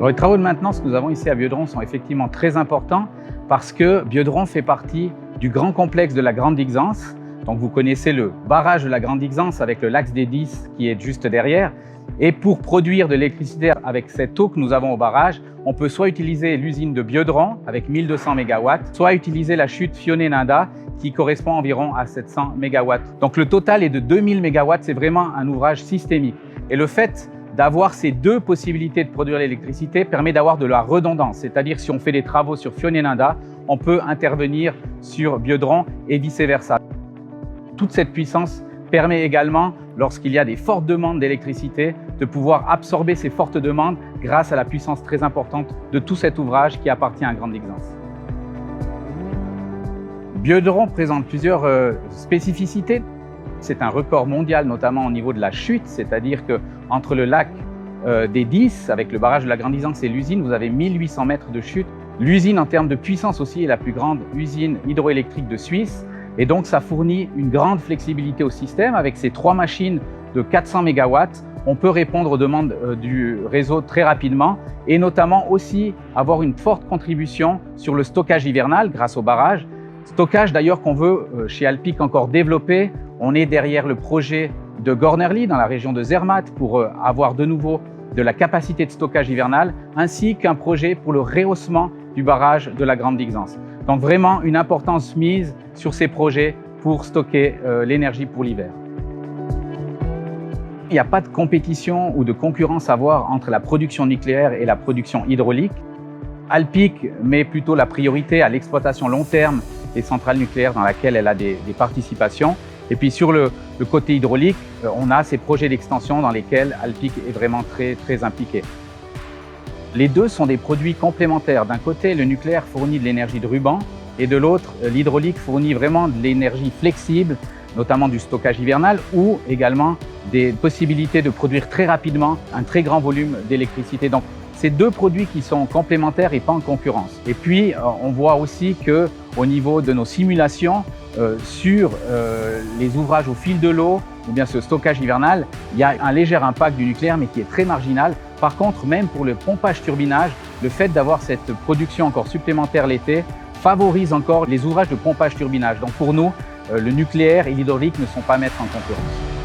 Alors, les travaux de maintenance que nous avons ici à Biodron sont effectivement très importants parce que Biodron fait partie du grand complexe de la Grande Dixence. Donc vous connaissez le barrage de la Grande Dixence avec le lac des 10 qui est juste derrière. Et pour produire de l'électricité avec cette eau que nous avons au barrage, on peut soit utiliser l'usine de Biodron avec 1200 MW, soit utiliser la chute Fionet-Ninda qui correspond environ à 700 MW. Donc le total est de 2000 MW, c'est vraiment un ouvrage systémique. Et le fait d'avoir ces deux possibilités de produire l'électricité permet d'avoir de la redondance, c'est-à-dire si on fait des travaux sur Fionet-Ninda, on peut intervenir sur Biodron et vice-versa. Toute cette puissance permet également, lorsqu'il y a des fortes demandes d'électricité, de pouvoir absorber ces fortes demandes grâce à la puissance très importante de tout cet ouvrage qui appartient à Grande Dixence. Biodron présente plusieurs spécificités. C'est un record mondial, notamment au niveau de la chute, c'est-à-dire qu'entre le lac des 10, avec le barrage de la Grande Dixence et l'usine, vous avez 1800 mètres de chute. L'usine, en termes de puissance aussi, est la plus grande usine hydroélectrique de Suisse. Et donc, ça fournit une grande flexibilité au système. Avec ces 3 machines de 400 MW, on peut répondre aux demandes du réseau très rapidement et notamment aussi avoir une forte contribution sur le stockage hivernal grâce au barrage. Stockage d'ailleurs qu'on veut chez Alpiq encore développer. On est derrière le projet de Gornerli dans la région de Zermatt pour avoir de nouveau de la capacité de stockage hivernal ainsi qu'un projet pour le rehaussement du barrage de la Grande Dixence. Donc vraiment une importance mise sur ces projets pour stocker l'énergie pour l'hiver. Il n'y a pas de compétition ou de concurrence à voir entre la production nucléaire et la production hydraulique. Alpiq met plutôt la priorité à l'exploitation long terme des centrales nucléaires dans laquelle elle a des participations. Et puis sur le côté hydraulique, on a ces projets d'extension dans lesquels Alpiq est vraiment très impliqué. Les deux sont des produits complémentaires. D'un côté, le nucléaire fournit de l'énergie de ruban et de l'autre, l'hydraulique fournit vraiment de l'énergie flexible, notamment du stockage hivernal ou également des possibilités de produire très rapidement un très grand volume d'électricité. Donc, c'est deux produits qui sont complémentaires et pas en concurrence. Et puis, on voit aussi qu'au niveau de nos simulations, sur les ouvrages au fil de l'eau ou bien ce stockage hivernal, il y a un léger impact du nucléaire mais qui est très marginal. Par contre, même pour le pompage-turbinage, le fait d'avoir cette production encore supplémentaire l'été favorise encore les ouvrages de pompage-turbinage. Donc pour nous, le nucléaire et l'hydraulique ne sont pas à mettre en concurrence.